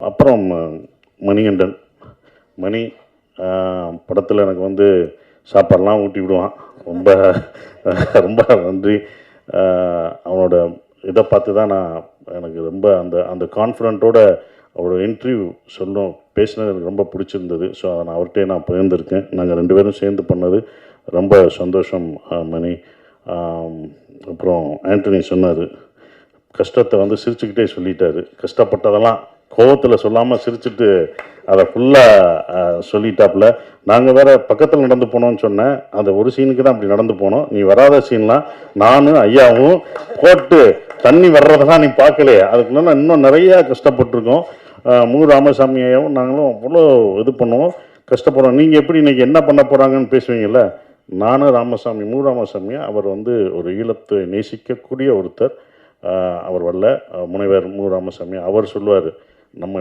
அப்புறம் மணிகண்டன் மணி படத்தில் எனக்கு வந்து சாப்பாடெலாம் ஊட்டி விடுவான். ரொம்ப ரொம்ப நன்றி. அவனோட இதை பார்த்து தான் எனக்கு ரொம்ப அந்த கான்ஃபிடென்ட்டோட அவரோட இன்டர்வியூ பேசினது எனக்கு ரொம்ப பிடிச்சிருந்தது. ஸோ அதை அவர்கிட்டே பகிர்ந்திருக்கேன். நாங்கள் 2 பேரும் சேர்ந்து பண்ணது ரொம்ப சந்தோஷம் மணி. அப்புறம் ஆண்டனி சொன்னார், கஷ்டத்தை வந்து சிரிச்சுக்கிட்டே சொல்லிட்டார். கஷ்டப்பட்டதெல்லாம் கோவத்தில் சொல்லாமல் சிரிச்சுட்டு அதை ஃபுல்லாக சொல்லிட்டாப்புல. நாங்கள் வேறு பக்கத்தில் நடந்து போனோம்னு சொன்னேன். அந்த ஒரு சீனுக்கு தான் அப்படி நடந்து போனோம். நீ வராத சீன்லாம் நானும் ஐயாவும் போட்டு தண்ணி வர்றதெல்லாம் நீ பார்க்கலையே. அதுக்குள்ள இன்னும் நிறையா கஷ்டப்பட்டுருக்கோம். மு. ராமசாமி ஐயாவும் நாங்களும் அவ்வளோ இது பண்ணுவோம், கஷ்டப்படுறோம். நீங்கள் எப்படி இன்றைக்கி என்ன பண்ண போகிறாங்கன்னு பேசுவீங்கள்ல, நானும் ராமசாமி மு. ராமசாமியை அவர் வந்து ஒரு ஈழத்தை நேசிக்கக்கூடிய ஒருத்தர். அவர் வரல, முனைவர் மு. ராமசாமி அவர் சொல்லுவார், நம்ம